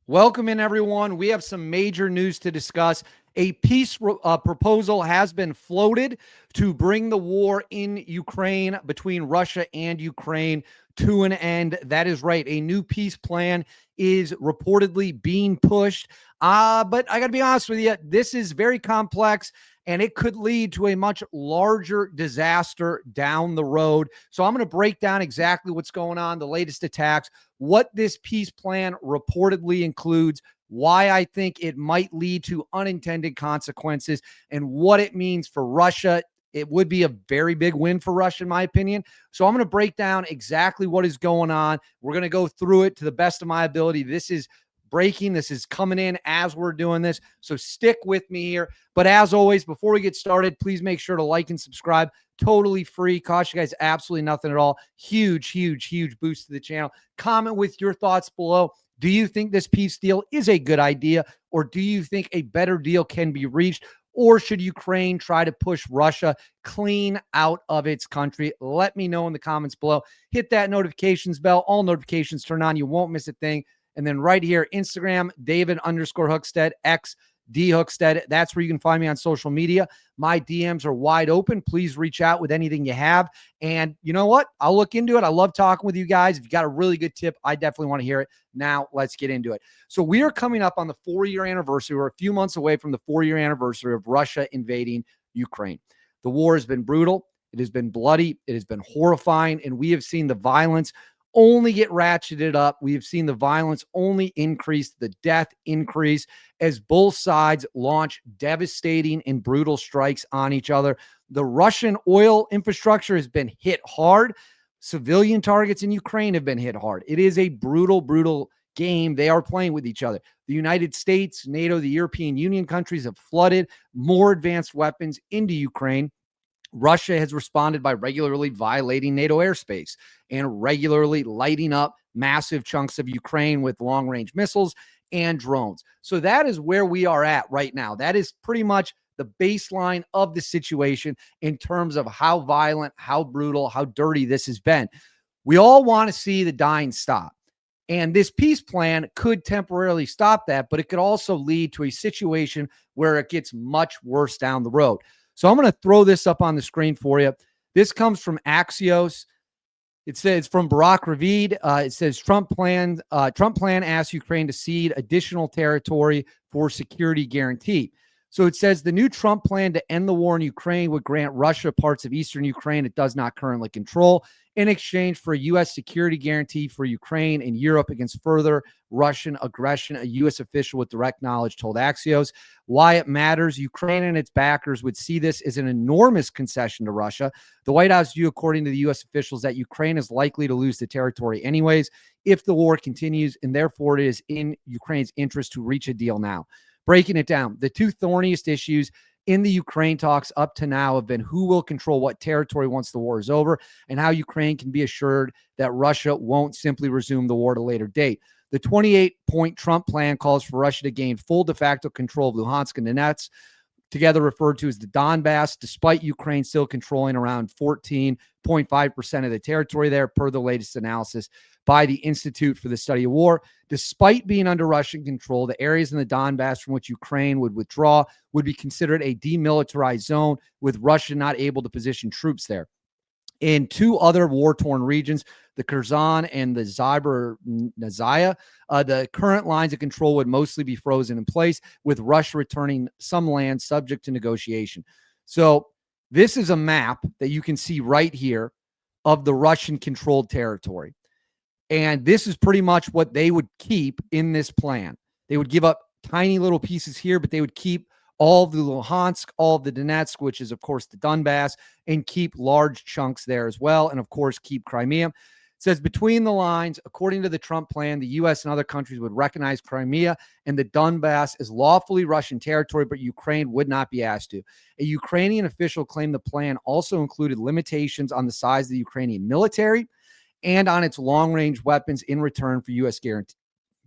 Welcome in, everyone. We have some major news to discuss. A peace proposal has been floated to bring the war in Ukraine between Russia and Ukraine to an end. That is right. A new peace plan is reportedly being pushed. But I got to be honest with you, this is very complex and it could lead to a much larger disaster down the road. So I'm going to break down exactly what's going on, the latest attacks, what this peace plan reportedly includes, why I think it might lead to unintended consequences, and what it means for Russia. It would be a very big win for Russia, in my opinion. So I'm going to break down exactly what is going on. We're going to go through it to the best of my ability. This is breaking. This is coming in as we're doing this. So stick with me here. But as always, before we get started, please make sure to like and subscribe. Totally free. Cost you guys absolutely nothing at all. Huge, huge, huge boost to the channel. Comment with your thoughts below. Do you think this peace deal is a good idea, or do you think a better deal can be reached? Or should Ukraine try to push Russia clean out of its country? Let me know in the comments below. Hit that notifications bell. All notifications turn on. You won't miss a thing. And then right here, Instagram, David_Hookstead, X, D Hookstead. That's where you can find me on social media. My DMs are wide open. Please reach out with anything you have. And you know what? I'll look into it. I love talking with you guys. If you got a really good tip, I definitely want to hear it. Now, let's get into it. So we are coming up on the 4-year anniversary. We're a few months away from the 4-year anniversary of Russia invading Ukraine. The war has been brutal. It has been bloody. It has been horrifying. And we have seen the violence only get ratcheted up. We have seen the violence only increase, the death increase as both sides launch devastating and brutal strikes on each other. The Russian oil infrastructure has been hit hard. Civilian targets in Ukraine have been hit hard. It is a brutal, brutal game they are playing with each other. The United States, NATO, the European Union countries have flooded more advanced weapons into Ukraine. Russia has responded by regularly violating NATO airspace and regularly lighting up massive chunks of Ukraine with long-range missiles and drones. So that is where we are at right now. That is pretty much the baseline of the situation in terms of how violent, how brutal, how dirty this has been. We all want to see the dying stop. And this peace plan could temporarily stop that, but it could also lead to a situation where it gets much worse down the road. So I'm going to throw this up on the screen for you. This comes from Axios. It says from Barack Ravid. It says Trump plan asks Ukraine to cede additional territory for security guarantee. So it says the new Trump plan to end the war in Ukraine would grant Russia parts of eastern Ukraine it does not currently control in exchange for a U.S. security guarantee for Ukraine and Europe against further Russian aggression. A U.S. official with direct knowledge told Axios why it matters. Ukraine and its backers would see this as an enormous concession to Russia. The White House view, according to the U.S. officials, that Ukraine is likely to lose the territory anyways if the war continues, and therefore it is in Ukraine's interest to reach a deal now. Breaking it down, the two thorniest issues in the Ukraine talks up to now have been who will control what territory once the war is over and how Ukraine can be assured that Russia won't simply resume the war at a later date. The 28-point Trump plan calls for Russia to gain full de facto control of Luhansk and Donetsk, together referred to as the Donbass, despite Ukraine still controlling around 14.5% of the territory there, per the latest analysis by the Institute for the Study of War. Despite being under Russian control, the areas in the Donbass from which Ukraine would withdraw would be considered a demilitarized zone, with Russia not able to position troops there. In two other war-torn regions, the Kherson and the Zaporizhzhia, the current lines of control would mostly be frozen in place, with Russia returning some land subject to negotiation. So this is a map that you can see right here of the Russian-controlled territory. And this is pretty much what they would keep in this plan. They would give up tiny little pieces here, but they would keep all of the Luhansk, all of the Donetsk, which is, of course, the Donbass, and keep large chunks there as well. And, of course, keep Crimea. It says between the lines, according to the Trump plan, the U.S. and other countries would recognize Crimea and the Donbass as lawfully Russian territory, but Ukraine would not be asked to. A Ukrainian official claimed the plan also included limitations on the size of the Ukrainian military and on its long-range weapons in return for U.S.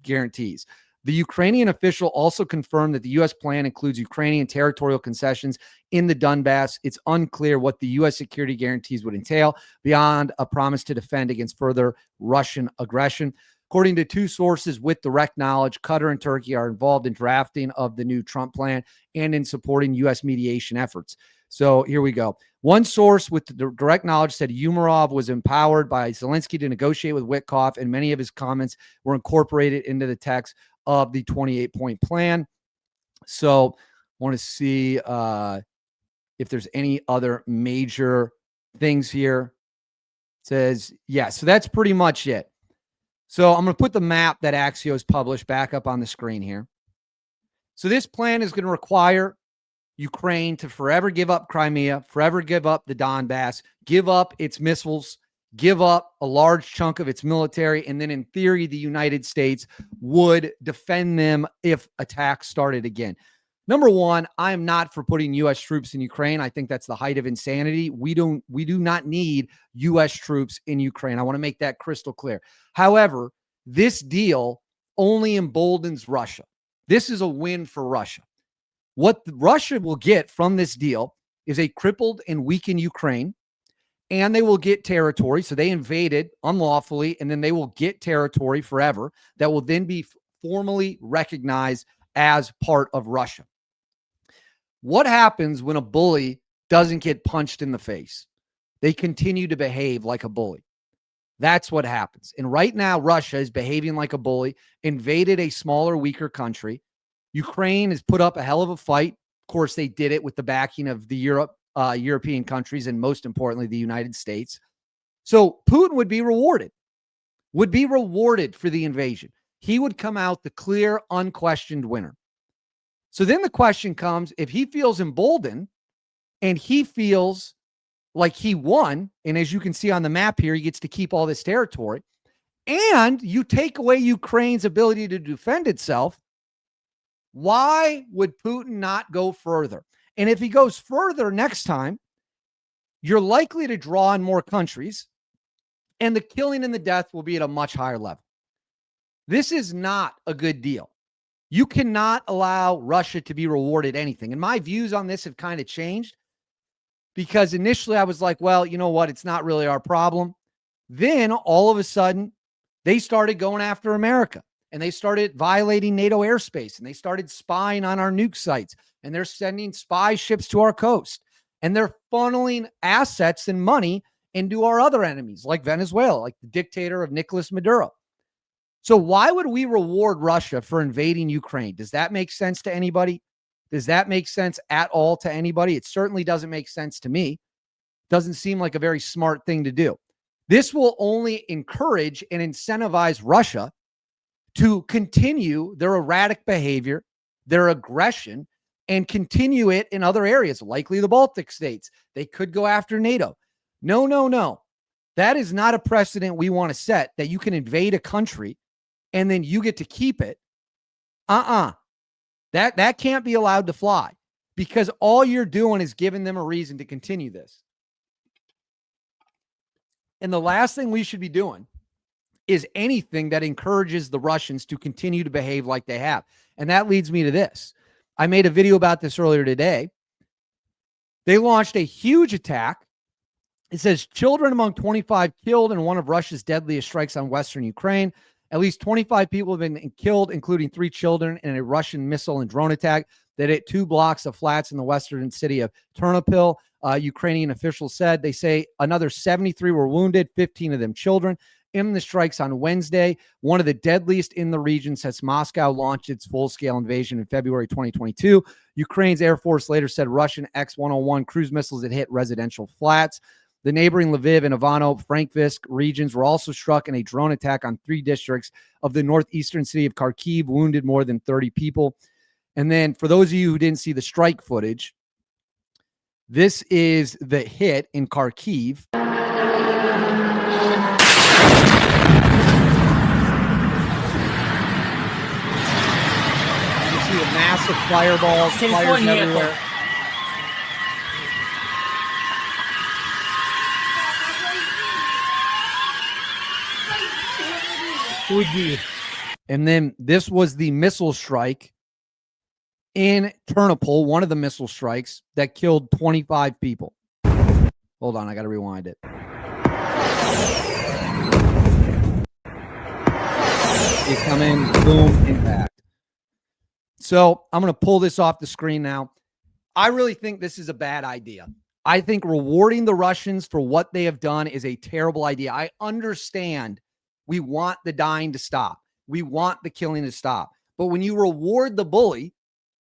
guarantees. The Ukrainian official also confirmed that the U.S. plan includes Ukrainian territorial concessions in the Donbass. It's unclear what the U.S. security guarantees would entail beyond a promise to defend against further Russian aggression. According to two sources with direct knowledge, Qatar and Turkey are involved in drafting of the new Trump plan and in supporting U.S. mediation efforts. So here we go. One source with direct knowledge said Umarov was empowered by Zelensky to negotiate with Witkoff, and many of his comments were incorporated into the text of the 28-point plan. So I want to see if there's any other major things here. It says, yeah, so that's pretty much it. So I'm going to put the map that Axios published back up on the screen here. So this plan is going to require Ukraine to forever give up Crimea, forever give up the Donbass, give up its missiles, give up a large chunk of its military, and then in theory, the United States would defend them if attacks started again. Number one, I am not for putting U.S. troops in Ukraine. I think that's the height of insanity. We do not need U.S. troops in Ukraine. I want to make that crystal clear. However, this deal only emboldens Russia. This is a win for Russia. What Russia will get from this deal is a crippled and weakened Ukraine, and they will get territory. So they invaded unlawfully, and then they will get territory forever that will then be formally recognized as part of Russia. What happens when a bully doesn't get punched in the face? They continue to behave like a bully. That's what happens. And right now, Russia is behaving like a bully, invaded a smaller, weaker country. Ukraine has put up a hell of a fight. Of course, they did it with the backing of the European countries, and most importantly, the United States. So Putin would be rewarded for the invasion. He would come out the clear, unquestioned winner. So then the question comes, if he feels emboldened and he feels like he won, and as you can see on the map here, he gets to keep all this territory, and you take away Ukraine's ability to defend itself, why would Putin not go further? And if he goes further next time, you're likely to draw in more countries, and the killing and the death will be at a much higher level. This is not a good deal. You cannot allow Russia to be rewarded anything. And my views on this have kind of changed, because initially I was like, well, you know what? It's not really our problem. Then all of a sudden, they started going after America, and they started violating NATO airspace, and they started spying on our nuke sites, and they're sending spy ships to our coast, and they're funneling assets and money into our other enemies like Venezuela, like the dictator of Nicolas Maduro. So why would we reward Russia for invading Ukraine? Does that make sense to anybody? Does that make sense at all to anybody? It certainly doesn't make sense to me. Doesn't seem like a very smart thing to do. This will only encourage and incentivize Russia to continue their erratic behavior, their aggression, and continue it in other areas, likely the Baltic states. They could go after NATO. No. That is not a precedent we want to set, that you can invade a country and then you get to keep it. That can't be allowed to fly, because all you're doing is giving them a reason to continue this. And the last thing we should be doing is anything that encourages the Russians to continue to behave like they have. And that leads me to this. I made a video about this earlier today. They launched a huge attack. It says children among 25 killed in one of Russia's deadliest strikes on Western Ukraine. At least 25 people have been killed, including 3 children, in a Russian missile and drone attack that hit 2 blocks of flats in the western city of Ternopil. Ukrainian officials said. They say another 73 were wounded, 15 of them children, in the strikes on Wednesday, one of the deadliest in the region since Moscow launched its full-scale invasion in February 2022. Ukraine's Air Force later said Russian X-101 cruise missiles had hit residential flats. The neighboring Lviv and Ivano-Frankivsk regions were also struck in a drone attack on 3 districts of the northeastern city of Kharkiv, wounded more than 30 people. And then for those of you who didn't see the strike footage, this is the hit in Kharkiv. You see a massive fireballs, fires everywhere. And then this was the missile strike in Ternopil, one of the missile strikes that killed 25 people. Hold on, I got to rewind it. You come in, boom, impact. So I'm going to pull this off the screen now. I really think this is a bad idea. I think rewarding the Russians for what they have done is a terrible idea. I understand we want the dying to stop. We want the killing to stop. But when you reward the bully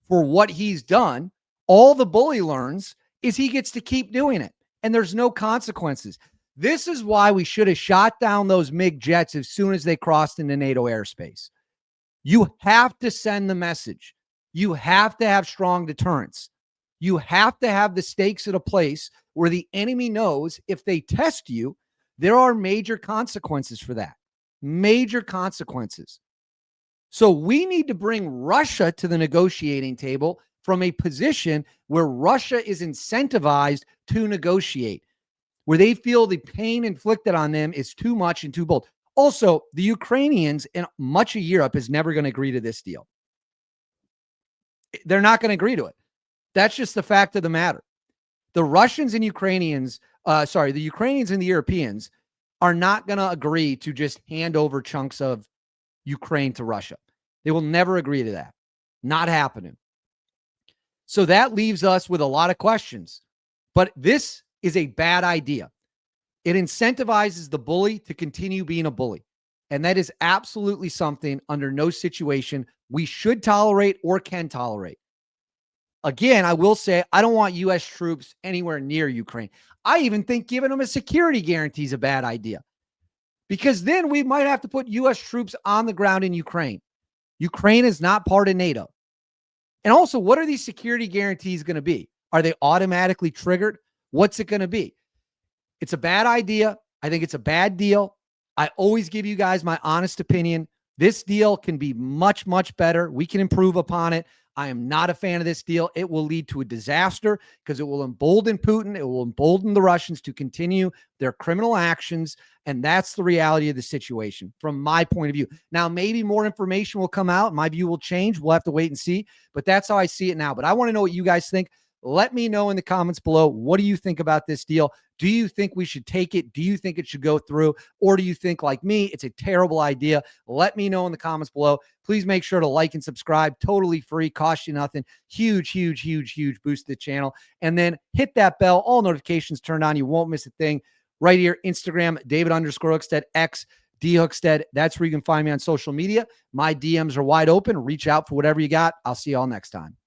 for what he's done, all the bully learns is he gets to keep doing it, and there's no consequences. This is why we should have shot down those MiG jets as soon as they crossed into NATO airspace. You have to send the message. You have to have strong deterrence. You have to have the stakes at a place where the enemy knows if they test you, there are major consequences for that. Major consequences. So we need to bring Russia to the negotiating table from a position where Russia is incentivized to negotiate, where they feel the pain inflicted on them is too much and too bold. Also, the Ukrainians and much of Europe is never going to agree to this deal. They're not going to agree to it. That's just the fact of the matter. The Russians and Ukrainians, the Ukrainians and the Europeans are not going to agree to just hand over chunks of Ukraine to Russia. They will never agree to that. Not happening. So that leaves us with a lot of questions. But this is a bad idea. It incentivizes the bully to continue being a bully. And that is absolutely something under no situation we should tolerate or can tolerate. Again, I will say I don't want U.S. troops anywhere near Ukraine. I even think giving them a security guarantee is a bad idea, because then we might have to put U.S. troops on the ground in Ukraine. Ukraine is not part of NATO. And also, what are these security guarantees going to be? Are they automatically triggered? What's it going to be? It's a bad idea. I think it's a bad deal. I always give you guys my honest opinion. This deal can be much, much better. We can improve upon it. I am not a fan of this deal. It will lead to a disaster because it will embolden Putin. It will embolden the Russians to continue their criminal actions. And that's the reality of the situation from my point of view. Now, maybe more information will come out. My view will change. We'll have to wait and see. But that's how I see it now. But I want to know what you guys think. Let me know in the comments below. What do you think about this deal? Do you think we should take it? Do you think it should go through? Or do you think, like me, it's a terrible idea? Let me know in the comments below. Please make sure to like and subscribe. Totally free. Cost you nothing. Huge, huge, huge, huge boost to the channel. And then hit that bell. All notifications turned on. You won't miss a thing. Right here, Instagram, David_Hookstead, X, D Hookstead. That's where you can find me on social media. My DMs are wide open. Reach out for whatever you got. I'll see you all next time.